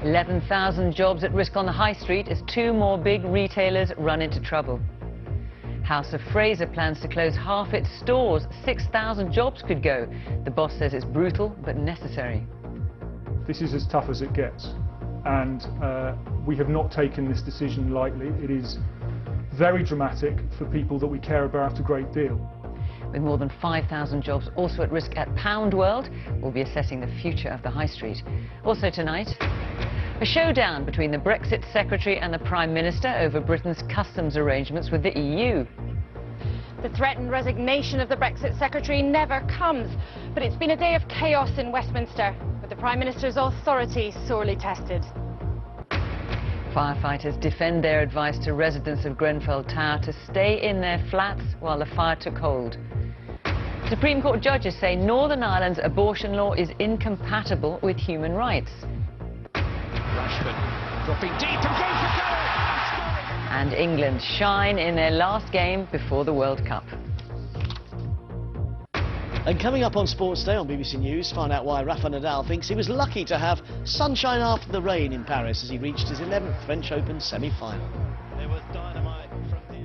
11,000 jobs at risk on the high street as two more big retailers run into trouble. House of Fraser plans to close half its stores. 6,000 jobs could go. The boss says it's brutal but necessary. This is as tough as it gets, and we have not taken this decision lightly. It is very dramatic for people that we care about a great deal. With more than 5,000 jobs also at risk at Pound World, we'll be assessing the future of the high street. Also tonight, a showdown between the Brexit Secretary and the Prime Minister over Britain's customs arrangements with the EU. The threatened resignation of the Brexit Secretary never comes, but it's been a day of chaos in Westminster, with the Prime Minister's authority sorely tested. Firefighters defend their advice to residents of Grenfell Tower to stay in their flats while the fire took hold. Supreme Court judges say Northern Ireland's abortion law is incompatible with human rights. Rashford dropping deep and goes for goal! And England shine in their last game before the World Cup. And coming up on Sports Day on BBC News, find out why Rafa Nadal thinks he was lucky to have sunshine after the rain in Paris as he reached his 11th French Open semi-final. There was dynamite from the...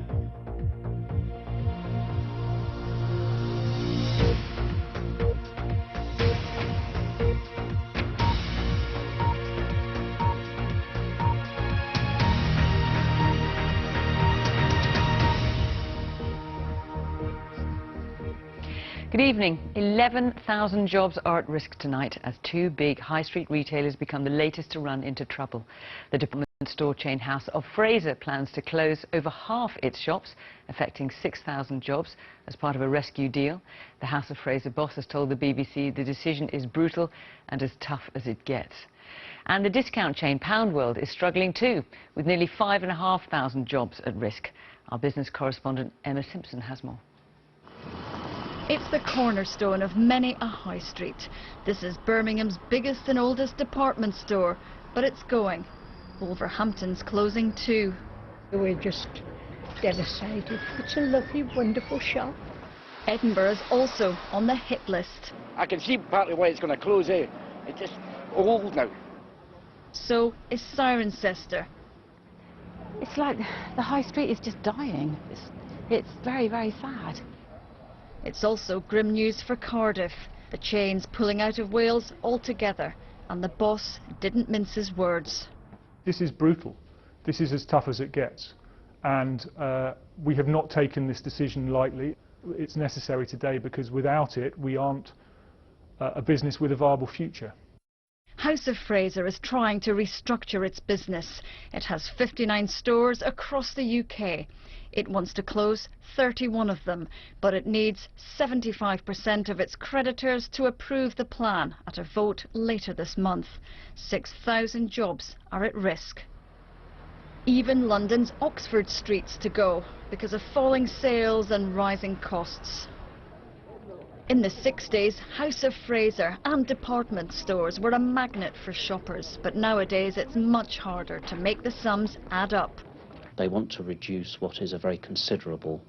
Good evening. 11,000 jobs are at risk tonight as two big high street retailers become the latest to run into trouble. The department store chain House of Fraser plans to close over half its shops, affecting 6,000 jobs as part of a rescue deal. The House of Fraser boss has told the BBC the decision is brutal and as tough as it gets. And the discount chain Pound World is struggling too, with nearly 5,500 jobs at risk. Our business correspondent Emma Simpson has more. It's the cornerstone of many a high street. This is Birmingham's biggest and oldest department store, but it's going. Wolverhampton's closing too. We're just devastated. It's a lovely, wonderful shop. Edinburgh's also on the hit list. I can see partly why it's going to close here. It's just old now. So is Cirencester. It's like the high street is just dying. It's very, very sad. It's also grim news for Cardiff. The chain's pulling out of Wales altogether, and the boss didn't mince his words. This is brutal. This is as tough as it gets, and we have not taken this decision lightly. It's necessary today because without it we aren't a business with a viable future. House of Fraser is trying to restructure its business. It has 59 stores across the UK. It wants to close 31 of them, but it needs 75% of its creditors to approve the plan at a vote later this month. 6,000 jobs are at risk. Even London's Oxford streets to go because of falling sales and rising costs. In the 60s, House of Fraser and department stores were a magnet for shoppers, but nowadays it's much harder to make the sums add up. They want to reduce what is a very considerable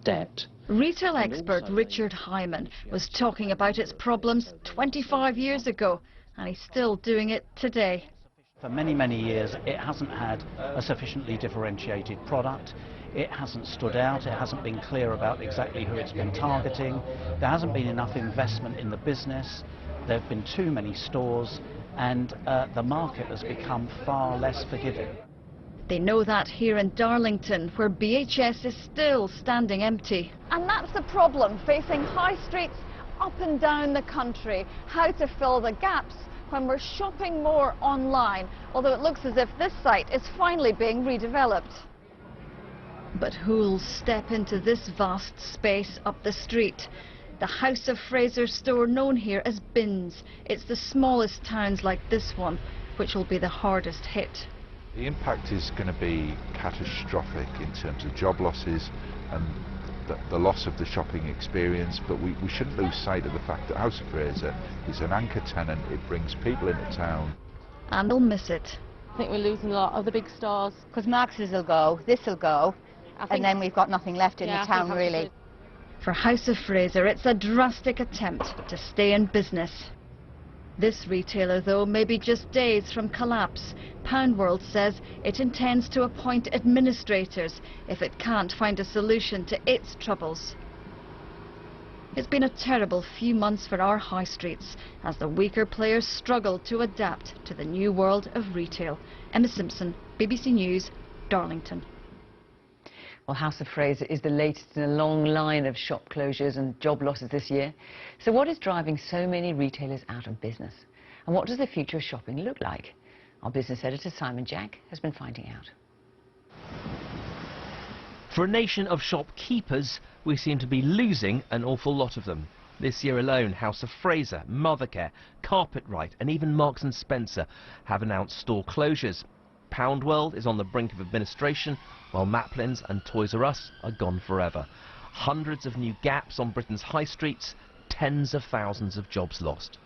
debt. Retail expert Richard Hyman was talking about its problems 25 years ago, and he's still doing it today. For many, many years, it hasn't had a sufficiently differentiated product. It hasn't stood out. It hasn't been clear about exactly who it's been targeting. There hasn't been enough investment in the business. There have been too many stores, and the market has become far less forgiving. They know that here in Darlington, where BHS is still standing empty. And that's the problem facing high streets up and down the country. How to fill the gaps when we're shopping more online, although it looks as if this site is finally being redeveloped. But who'll step into this vast space up the street? The House of Fraser store known here as Bins. It's the smallest towns like this one, which will be the hardest hit. The impact is going to be catastrophic in terms of job losses and the loss of the shopping experience, but we shouldn't lose sight of the fact that House of Fraser is an anchor tenant. It brings people into town. And they'll miss it. I think we're losing a lot of the big stores. Because Marx's will go, this will go, and then we've got nothing left in the town really. For House of Fraser, it's a drastic attempt to stay in business. This retailer, though, may be just days from collapse. Poundworld says it intends to appoint administrators if it can't find a solution to its troubles. It's been a terrible few months for our high streets as the weaker players struggle to adapt to the new world of retail. Emma Simpson, BBC News, Darlington. Well, House of Fraser is the latest in a long line of shop closures and job losses this year. So what is driving so many retailers out of business? And what does the future of shopping look like? Our business editor, Simon Jack, has been finding out. For a nation of shopkeepers, we seem to be losing an awful lot of them. This year alone, House of Fraser, Mothercare, Carpetright and even Marks & Spencer have announced store closures. Poundworld is on the brink of administration, while Maplins and Toys R Us are gone forever. Hundreds of new gaps on Britain's high streets, tens of thousands of jobs lost.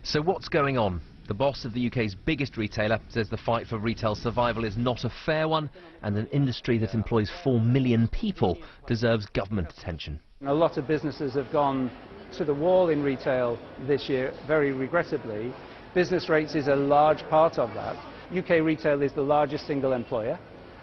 So what's going on? The boss of the UK's biggest retailer says the fight for retail survival is not a fair one, and an industry that employs 4 million people deserves government attention. A lot of businesses have gone to the wall in retail this year, very regrettably. Business rates is a large part of that. UK retail is the largest single employer,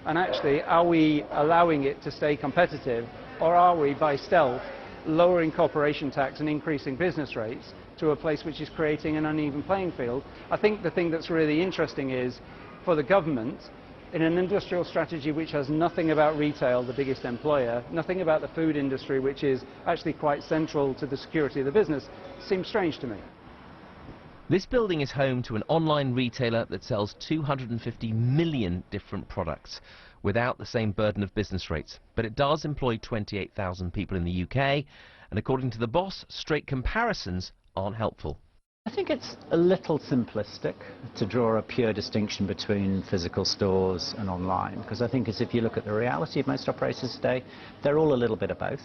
and actually, are we allowing it to stay competitive, or are we, by stealth, lowering corporation tax and increasing business rates to a place which is creating an uneven playing field? I think the thing that's really interesting is, for the government, in an industrial strategy which has nothing about retail, the biggest employer, nothing about the food industry, which is actually quite central to the security of the business, seems strange to me. This building is home to an online retailer that sells 250 million different products without the same burden of business rates. But it does employ 28,000 people in the UK, and according to the boss, straight comparisons aren't helpful. I think it's a little simplistic to draw a pure distinction between physical stores and online, because I think if you look at the reality of most operators today, they're all a little bit of both.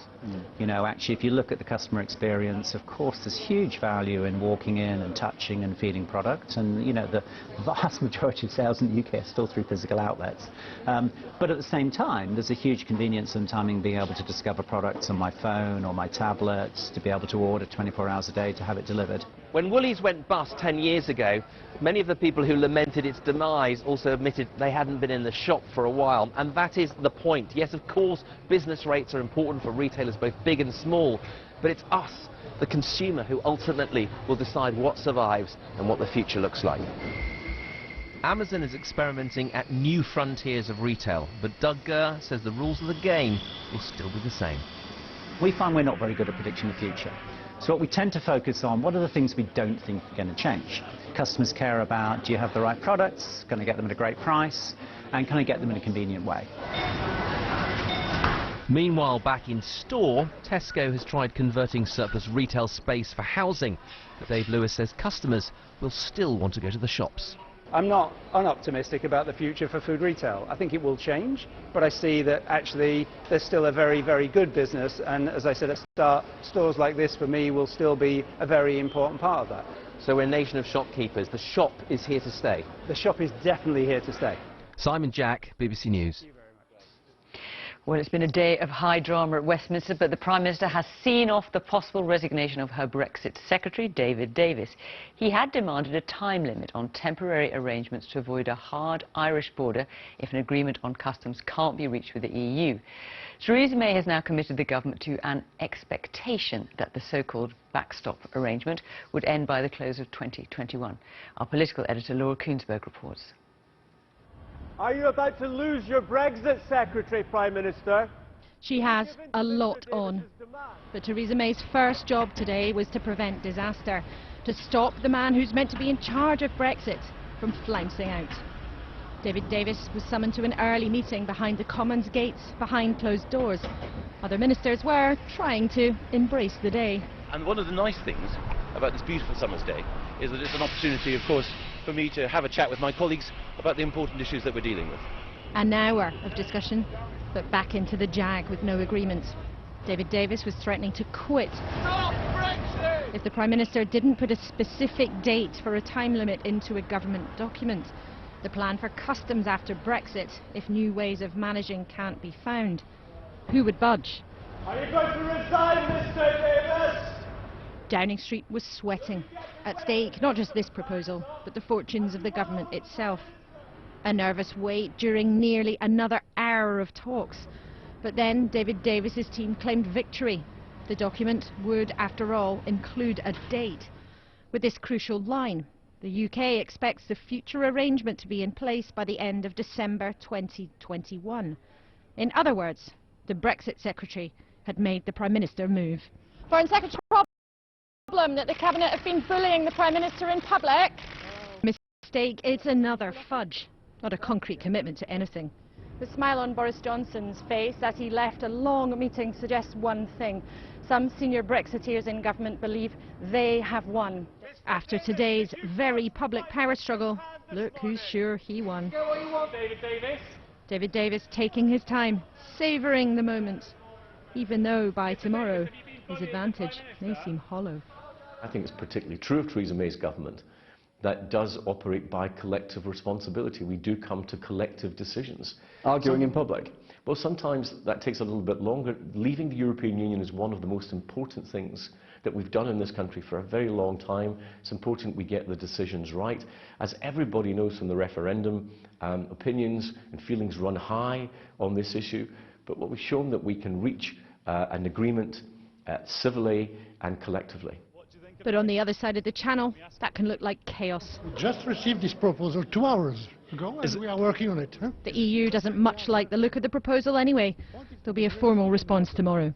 You know, actually, if you look at the customer experience, of course, there's huge value in walking in and touching and feeling products, and, you know, the vast majority of sales in the UK are still through physical outlets. But at the same time, there's a huge convenience and timing being able to discover products on my phone or my tablets, to be able to order 24 hours a day to have it delivered. When Woolies went bust 10 years ago, many of the people who lamented its demise also admitted they hadn't been in the shop for a while, and that is the point. Yes, of course, business rates are important for retailers, both big and small, but it's us, the consumer, who ultimately will decide what survives and what the future looks like. Amazon is experimenting at new frontiers of retail, but Doug Gurr says the rules of the game will still be the same. We find we're not very good at predicting the future. So what we tend to focus on, what are the things we don't think are going to change? Customers care about, do you have the right products, can I get them at a great price, and can I get them in a convenient way? Meanwhile, back in store, Tesco has tried converting surplus retail space for housing, but Dave Lewis says customers will still want to go to the shops. I'm not unoptimistic about the future for food retail. I think it will change, but I see that actually there's still a very, very good business, and as I said at the start, stores like this for me will still be a very important part of that. So we're a nation of shopkeepers. The shop is here to stay. The shop is definitely here to stay. Simon Jack, BBC News. Well, it's been a day of high drama at Westminster, but the Prime Minister has seen off the possible resignation of her Brexit Secretary, David Davis. He had demanded a time limit on temporary arrangements to avoid a hard Irish border if an agreement on customs can't be reached with the EU. Theresa May has now committed the government to an expectation that the so-called backstop arrangement would end by the close of 2021. Our political editor, Laura Koonsberg, reports. Are you about to lose your Brexit Secretary, Prime Minister? She has a lot on. But Theresa May's first job today was to prevent disaster, to stop the man who's meant to be in charge of Brexit from flouncing out. David Davis was summoned to an early meeting behind the Commons gates, behind closed doors. Other ministers were trying to embrace the day. And one of the nice things about this beautiful summer's day is that it's an opportunity, of course, for me to have a chat with my colleagues about the important issues that we're dealing with. An hour of discussion, but back into the jag with no agreement. David Davis was threatening to quit if the Prime Minister didn't put a specific date for a time limit into a government document. The plan for customs after Brexit if new ways of managing can't be found. Who would budge? Are you going to resign, Mr. Davis? Downing Street was sweating. At stake, not just this proposal, but the fortunes of the government itself. A nervous wait during nearly another hour of talks. But then David Davis's team claimed victory. The document would, after all, include a date. With this crucial line, the UK expects the future arrangement to be in place by the end of December 2021. In other words, the Brexit Secretary had made the Prime Minister move. Foreign Secretary, problem that the Cabinet have been bullying the Prime Minister in public. Mistake, it's another fudge, not a concrete commitment to anything. The smile on Boris Johnson's face as he left a long meeting suggests one thing. Some senior Brexiteers in government believe they have won. After today's very public power struggle, look who's sure he won. David Davis taking his time, savouring the moment, even though by tomorrow his advantage may seem hollow. I think it's particularly true of Theresa May's government that does operate by collective responsibility. We do come to collective decisions. Arguing in public? Well, sometimes that takes a little bit longer. Leaving the European Union is one of the most important things that we've done in this country for a very long time. It's important we get the decisions right. As everybody knows from the referendum, opinions and feelings run high on this issue, but what we've shown that we can reach an agreement civilly and collectively. But on the other side of the channel, that can look like chaos. We just received this proposal 2 hours ago and we are working on it. The EU doesn't much like the look of the proposal anyway. There'll be a formal response tomorrow.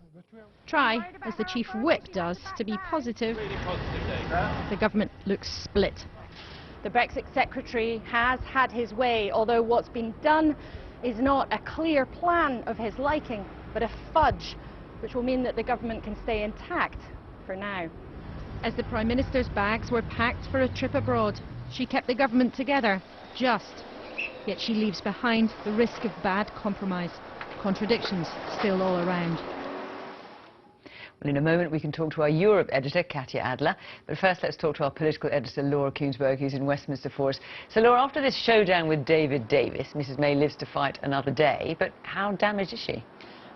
Try, as the Chief Whip does, to be positive. The government looks split. The Brexit Secretary has had his way, although what's been done is not a clear plan of his liking, but a fudge, which will mean that the government can stay intact for now. As the Prime Minister's bags were packed for a trip abroad, she kept the government together, just. Yet she leaves behind the risk of bad compromise. Contradictions still all around. Well, in a moment we can talk to our Europe editor, Katya Adler. But first let's talk to our political editor, Laura Kuenssberg, who's in Westminster for us. So, Laura, after this showdown with David Davis, Mrs May lives to fight another day. But how damaged is she?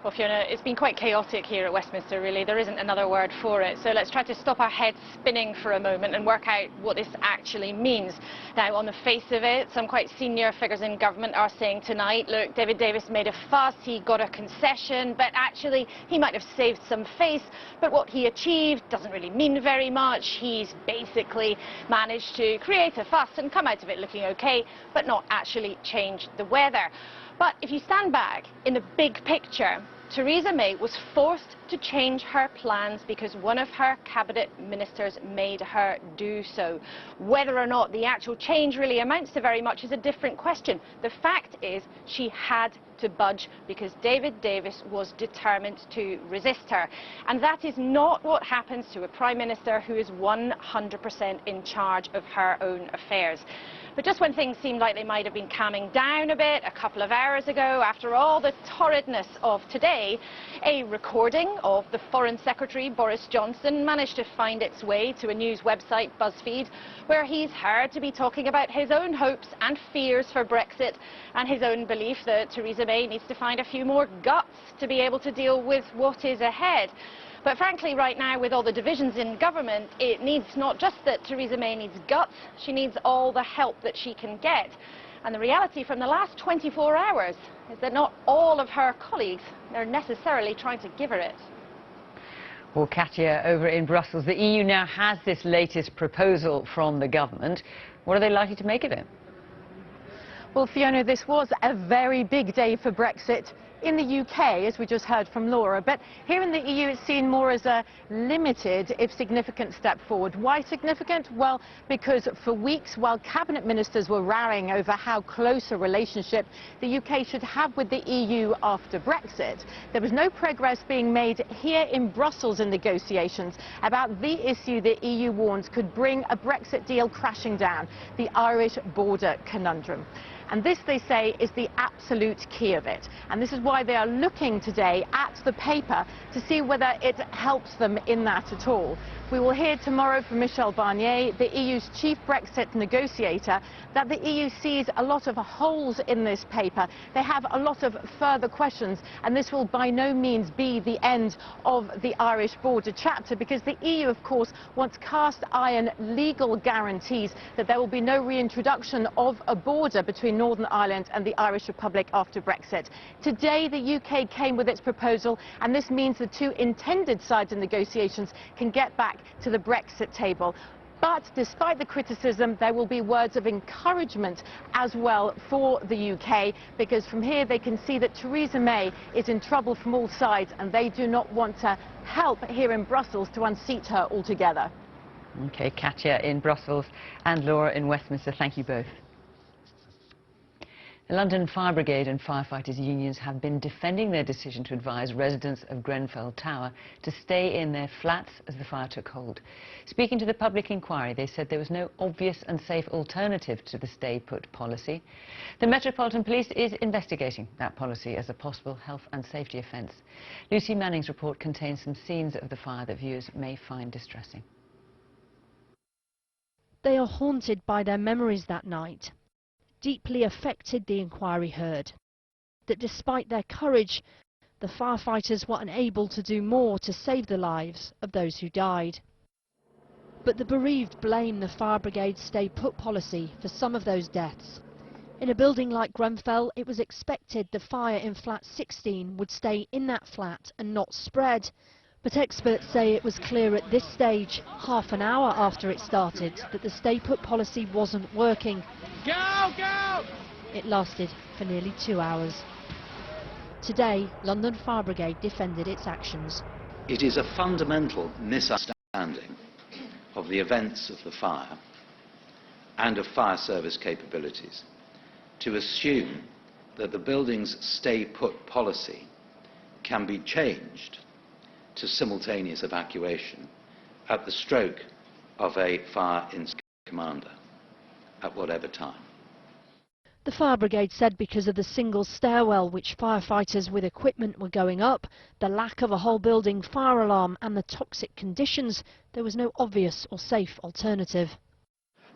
Well, Fiona, it's been quite chaotic here at Westminster, really. There isn't another word for it. So let's try to stop our heads spinning for a moment and work out what this actually means. Now, on the face of it, some quite senior figures in government are saying tonight, look, David Davis made a fuss, he got a concession, but actually he might have saved some face. But what he achieved doesn't really mean very much. He's basically managed to create a fuss and come out of it looking okay, but not actually change the weather. But if you stand back in the big picture, Theresa May was forced to change her plans because one of her cabinet ministers made her do so. Whether or not the actual change really amounts to very much is a different question. The fact is she had to budge because David Davis was determined to resist her. And that is not what happens to a Prime Minister who is 100% in charge of her own affairs. But just when things seemed like they might have been calming down a bit a couple of hours ago, after all the torridness of today, a recording of the Foreign Secretary, Boris Johnson, managed to find its way to a news website, BuzzFeed, where he's heard to be talking about his own hopes and fears for Brexit and his own belief that Theresa May needs to find a few more guts to be able to deal with what is ahead. But frankly, right now, with all the divisions in government, it needs not just that Theresa May needs guts, she needs all the help that she can get. And the reality from the last 24 hours is that not all of her colleagues are necessarily trying to give her it. Well, Katya, over in Brussels, the EU now has this latest proposal from the government. What are they likely to make of it? Well, Fiona, this was a very big day for Brexit in the UK, as we just heard from Laura, but here in the EU it's seen more as a limited, if significant, step forward. Why significant? Well, because for weeks, while cabinet ministers were rallying over how close a relationship the UK should have with the EU after Brexit, there was no progress being made here in Brussels in negotiations about the issue the EU warns could bring a Brexit deal crashing down, the Irish border conundrum. And this, they say, is the absolute key of it. And this is why they are looking today at the paper to see whether it helps them in that at all. We will hear tomorrow from Michel Barnier, the EU's chief Brexit negotiator, that the EU sees a lot of holes in this paper. They have a lot of further questions, and this will by no means be the end of the Irish border chapter, because the EU, of course, wants cast iron legal guarantees that there will be no reintroduction of a border between Northern Ireland and the Irish Republic after Brexit. Today, the UK came with its proposal, and this means the two intended sides in negotiations can get back to the Brexit table. But despite the criticism, there will be words of encouragement as well for the UK, because from here they can see that Theresa May is in trouble from all sides, and they do not want to help here in Brussels to unseat her altogether. OK, Katya in Brussels and Laura in Westminster, thank you both. The London Fire Brigade and firefighters' unions have been defending their decision to advise residents of Grenfell Tower to stay in their flats as the fire took hold. Speaking to the public inquiry, they said there was no obvious and safe alternative to the stay-put policy. The Metropolitan Police is investigating that policy as a possible health and safety offence. Lucy Manning's report contains some scenes of the fire that viewers may find distressing. They are haunted by their memories that night. Deeply affected, the inquiry heard that despite their courage, the firefighters were unable to do more to save the lives of those who died. But the bereaved blame the fire brigade's stay-put policy for some of those deaths. In a building like Grenfell, it was expected the fire in flat 16 would stay in that flat and not spread. But experts say it was clear at this stage, half an hour after it started, that the stay-put policy wasn't working. Go, go! It lasted for nearly 2 hours. Today, London Fire Brigade defended its actions. It is a fundamental misunderstanding of the events of the fire and of fire service capabilities to assume that the building's stay-put policy can be changed to simultaneous evacuation at the stroke of a fire commander at whatever time. The fire brigade said because of the single stairwell which firefighters with equipment were going up, the lack of a whole building fire alarm and the toxic conditions, there was no obvious or safe alternative.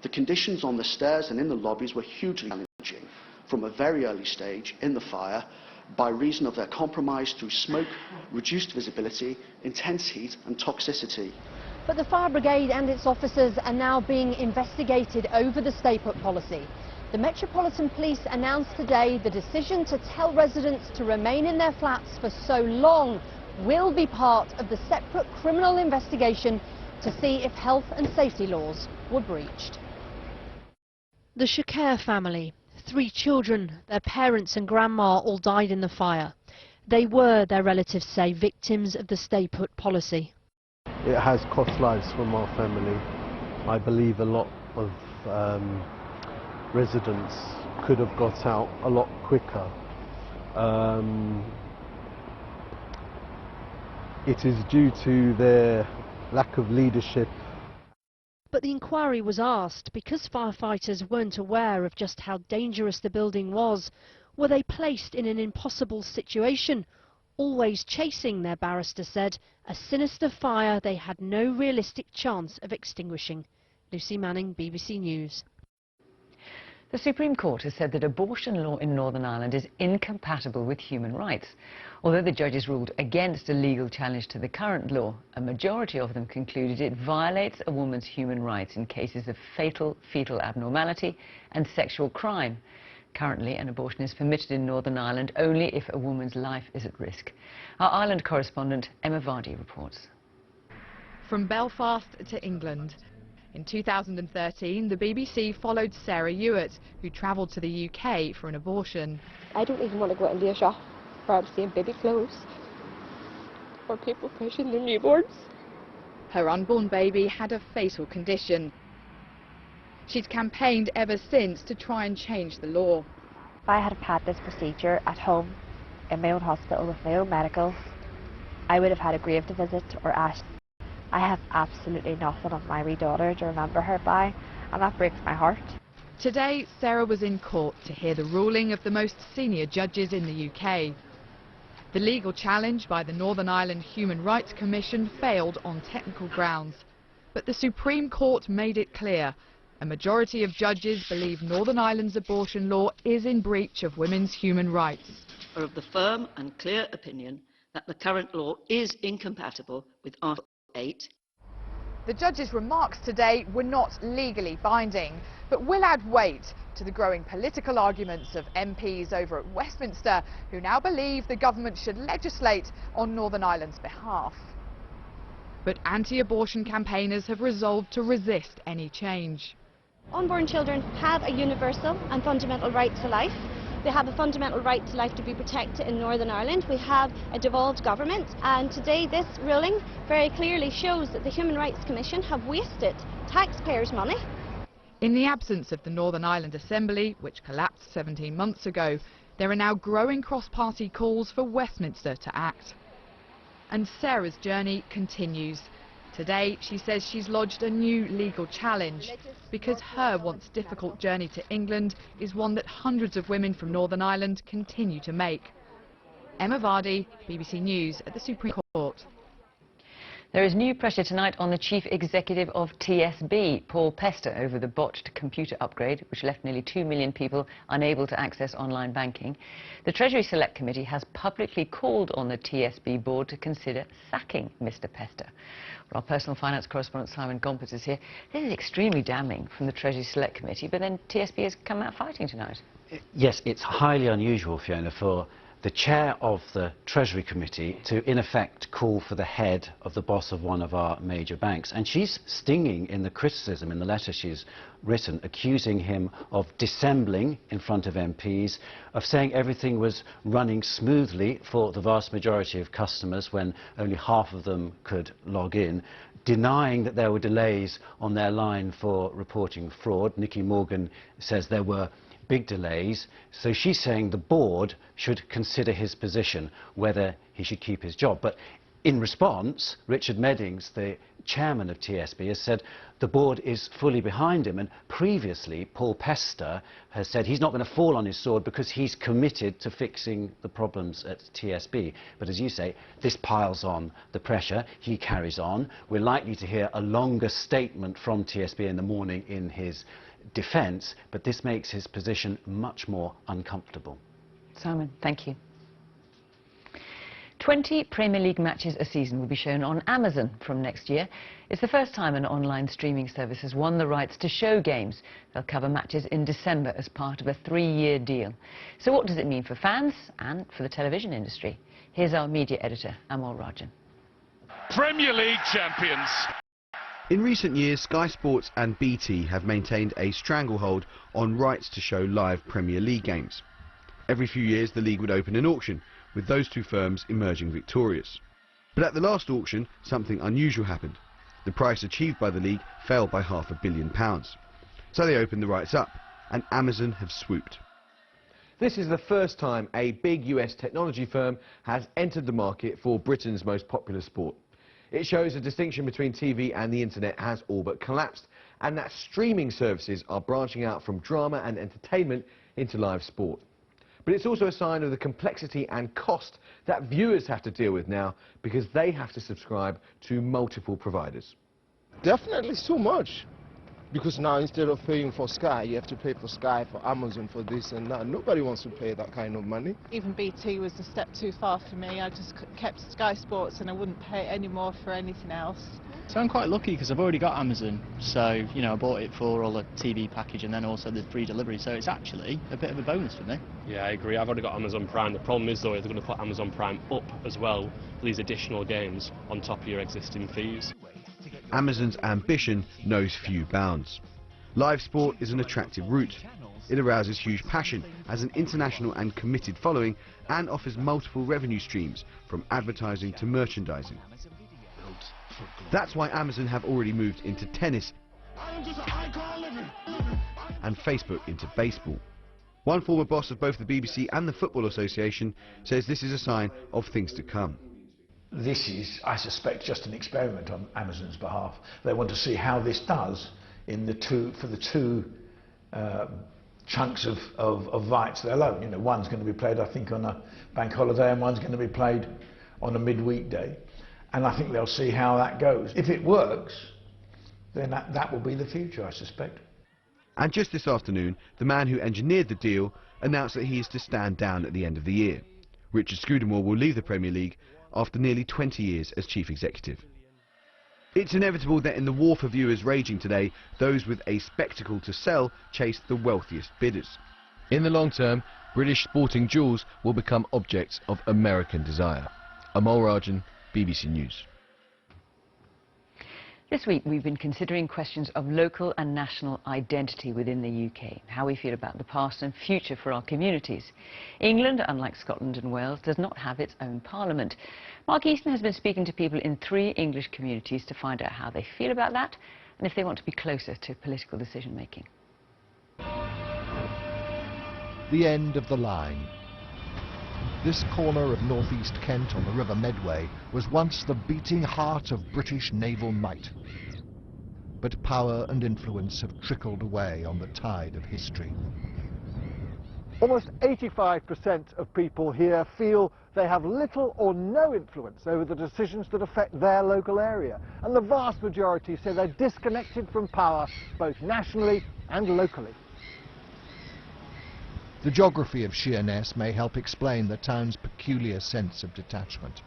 The conditions on the stairs and in the lobbies were hugely challenging from a very early stage in the fire, by reason of their compromise through smoke, reduced visibility, intense heat and toxicity. But the fire brigade and its officers are now being investigated over the stay-put policy. The Metropolitan Police announced today the decision to tell residents to remain in their flats for so long will be part of the separate criminal investigation to see if health and safety laws were breached. The Shakir family, 3 children, their parents and grandma all died in the fire. They were, their relatives say, victims of the stay-put policy. It has cost lives from our family. I believe a lot of residents could have got out a lot quicker. It is due to their lack of leadership. But the inquiry was asked because firefighters weren't aware of just how dangerous the building was. Were they placed in an impossible situation? Always chasing, their barrister said, a sinister fire they had no realistic chance of extinguishing. Lucy Manning, BBC News. The Supreme Court has said that abortion law in Northern Ireland is incompatible with human rights. Although the judges ruled against a legal challenge to the current law, a majority of them concluded it violates a woman's human rights in cases of fatal fetal abnormality and sexual crime. Currently, an abortion is permitted in Northern Ireland only if a woman's life is at risk. Our Ireland correspondent Emma Vardy reports. From Belfast to England. In 2013, the BBC followed Sarah Ewart, who travelled to the UK for an abortion. I don't even want to go into a shop where I'm seeing baby clothes or people pushing their newborns. Her unborn baby had a fatal condition. She's campaigned ever since to try and change the law. If I had had this procedure at home, in my own hospital with my own medicals, I would have had a grave to visit or ash. I have absolutely nothing of my wee daughter to remember her by, and that breaks my heart. Today, Sarah was in court to hear the ruling of the most senior judges in the UK. The legal challenge by the Northern Ireland Human Rights Commission failed on technical grounds. But the Supreme Court made it clear. A majority of judges believe Northern Ireland's abortion law is in breach of women's human rights. Are of the firm and clear opinion that the current law is incompatible with Article 8. The judges' remarks today were not legally binding, but will add weight to the growing political arguments of MPs over at Westminster, who now believe the government should legislate on Northern Ireland's behalf. But anti-abortion campaigners have resolved to resist any change. Unborn children have a universal and fundamental right to life. They have a fundamental right to life to be protected in Northern Ireland. We have a devolved government, and today this ruling very clearly shows that the Human Rights Commission have wasted taxpayers' money. In the absence of the Northern Ireland Assembly, which collapsed 17 months ago, there are now growing cross-party calls for Westminster to act. And Sarah's journey continues. Today, she says she's lodged a new legal challenge because her once difficult journey to England is one that hundreds of women from Northern Ireland continue to make. Emma Vardy, BBC News at the Supreme Court. There is new pressure tonight on the chief executive of TSB, Paul Pester, over the botched computer upgrade, which left nearly 2 million people unable to access online banking. The Treasury Select Committee has publicly called on the TSB board to consider sacking Mr. Pester. Well, our personal finance correspondent Simon Gompert is here. This is extremely damning from the Treasury Select Committee, but then TSB has come out fighting tonight. Yes, it's highly unusual, Fiona, for the chair of the Treasury Committee to, in effect, call for the head of the boss of one of our major banks. And she's stinging in the criticism in the letter she's written, accusing him of dissembling in front of MPs, of saying everything was running smoothly for the vast majority of customers when only half of them could log in, denying that there were delays on their line for reporting fraud. Nicky Morgan says there were big delays, so she's saying the board should consider his position, whether he should keep his job. But in response, Richard Meddings, the chairman of TSB, has said the board is fully behind him, and previously Paul Pester has said he's not going to fall on his sword because he's committed to fixing the problems at TSB. But as you say, this piles on the pressure. He carries on. We're likely to hear a longer statement from TSB in the morning in his defence, but this makes his position much more uncomfortable. Simon, thank you. 20 Premier League matches a season will be shown on Amazon from next year. It's the first time an online streaming service has won the rights to show games. They'll cover matches in December as part of a 3-year deal. So what does it mean for fans and for the television industry? Here's our media editor, Amol Rajan. Premier League champions. In recent years, Sky Sports and BT have maintained a stranglehold on rights to show live Premier League games. Every few years, the league would open an auction, with those two firms emerging victorious. But at the last auction, something unusual happened. The price achieved by the league fell by £500 million. So they opened the rights up, and Amazon have swooped. This is the first time a big US technology firm has entered the market for Britain's most popular sport. It shows the distinction between TV and the internet has all but collapsed, and that streaming services are branching out from drama and entertainment into live sport. But it's also a sign of the complexity and cost that viewers have to deal with now, because they have to subscribe to multiple providers. Definitely so much. Because now instead of paying for Sky, you have to pay for Sky, for Amazon, for this and that. Nobody wants to pay that kind of money. Even BT was a step too far for me. I just kept Sky Sports and I wouldn't pay any more for anything else. So I'm quite lucky because I've already got Amazon. So, you know, I bought it for all the TV package and then also the free delivery. So it's actually a bit of a bonus for me. Yeah, I agree. I've already got Amazon Prime. The problem is, though, they're going to put Amazon Prime up as well for these additional games on top of your existing fees. Amazon's ambition knows few bounds. Live sport is an attractive route. It arouses huge passion, has an international and committed following, and offers multiple revenue streams, from advertising to merchandising. That's why Amazon have already moved into tennis and Facebook into baseball. One former boss of both the BBC and the Football Association says this is a sign of things to come. This is, I suspect, just an experiment on Amazon's behalf. They want to see how this does in for the two chunks of rights there alone. You know, one's going to be played, I think, on a bank holiday, and one's going to be played on a midweek day. And I think they'll see how that goes. If it works, then that will be the future, I suspect. And just this afternoon, the man who engineered the deal announced that he is to stand down at the end of the year. Richard Scudamore will leave the Premier League after nearly 20 years as chief executive. It's inevitable that in the war for viewers raging today, those with a spectacle to sell chase the wealthiest bidders. In the long term, British sporting jewels will become objects of American desire. Amol Rajan, BBC News. This week we've been considering questions of local and national identity within the UK, how we feel about the past and future for our communities. England, unlike Scotland and Wales, does not have its own parliament. Mark Easton has been speaking to people in 3 English communities to find out how they feel about that and if they want to be closer to political decision making. The end of the line. This corner of northeast Kent on the River Medway was once the beating heart of British naval might. But power and influence have trickled away on the tide of history. Almost 85% of people here feel they have little or no influence over the decisions that affect their local area. And the vast majority say they're disconnected from power, both nationally and locally. The geography of Sheerness may help explain the town's peculiar sense of detachment.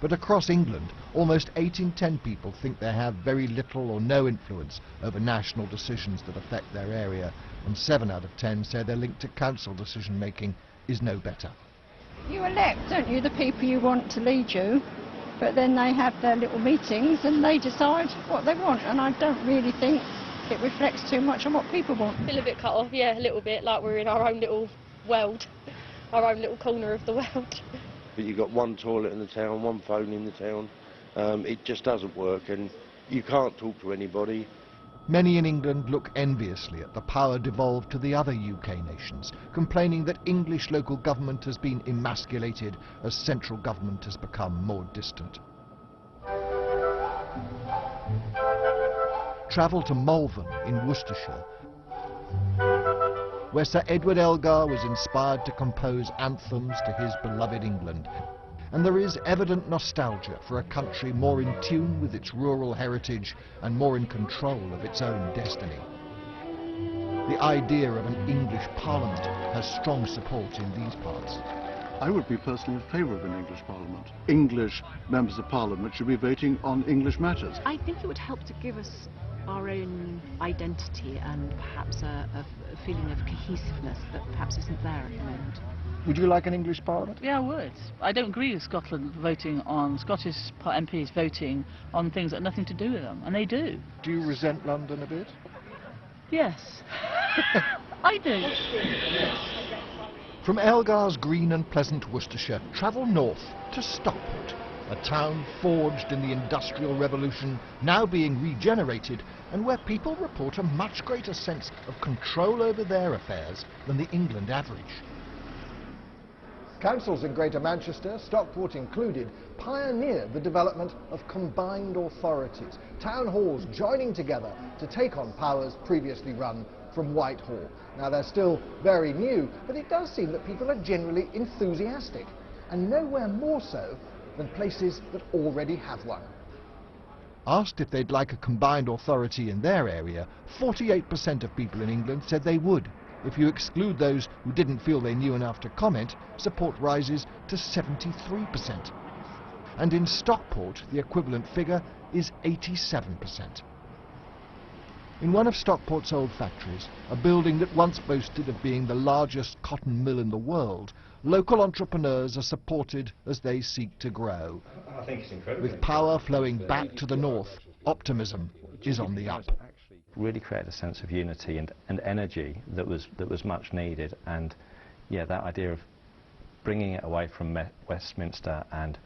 But across England, almost 8 in 10 people think they have very little or no influence over national decisions that affect their area, and 7 out of 10 say their link to council decision-making is no better. You elect, don't you, the people you want to lead you, but then they have their little meetings and they decide what they want, and I don't really think it reflects too much on what people want. Feel a bit cut off, yeah, a little bit, like we're in our own little world, our own little corner of the world. But you've got one toilet in the town, one phone in the town. It just doesn't work, and you can't talk to anybody. Many in England look enviously at the power devolved to the other UK nations, complaining that English local government has been emasculated as central government has become more distant. Travel to Malvern in Worcestershire, where Sir Edward Elgar was inspired to compose anthems to his beloved England. And there is evident nostalgia for a country more in tune with its rural heritage and more in control of its own destiny. The idea of an English Parliament has strong support in these parts. I would be personally in favour of an English Parliament. English members of Parliament should be voting on English matters. I think it would help to give us our own identity and perhaps a feeling of cohesiveness that perhaps isn't there at the moment. Would you like an English Parliament? Yeah, I would. I don't agree with Scottish MPs voting on things that have nothing to do with them, and they do. Do you resent London a bit? Yes, I do. From Elgar's green and pleasant Worcestershire, travel north to Stockport, a town forged in the Industrial Revolution, now being regenerated, and where people report a much greater sense of control over their affairs than the England average. Councils in Greater Manchester, Stockport included, pioneered the development of combined authorities, town halls joining together to take on powers previously run from Whitehall. Now they're still very new, but it does seem that people are generally enthusiastic, and nowhere more so than places that already have one. Asked if they'd like a combined authority in their area, 48% of people in England said they would. If you exclude those who didn't feel they knew enough to comment, support rises to 73%. And in Stockport, the equivalent figure is 87%. In one of Stockport's old factories, a building that once boasted of being the largest cotton mill in the world, local entrepreneurs are supported as they seek to grow. I think it's incredible. With power flowing back to the north, optimism is on the up. Really created a sense of unity and energy that was much needed, and yeah, that idea of bringing it away from Westminster and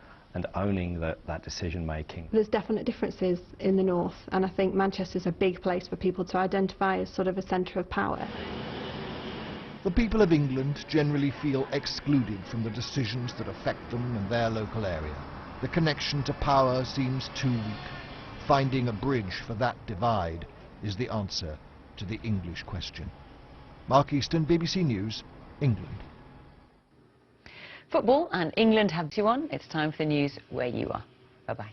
owning that decision making. There's definite differences in the north, and I think Manchester's a big place for people to identify as sort of a centre of power. The people of England generally feel excluded from the decisions that affect them and their local area. The connection to power seems too weak. Finding a bridge for that divide is the answer to the English question. Mark Easton, BBC News, England. Football and England have 2-1. It's time for the news where you are. Bye-bye.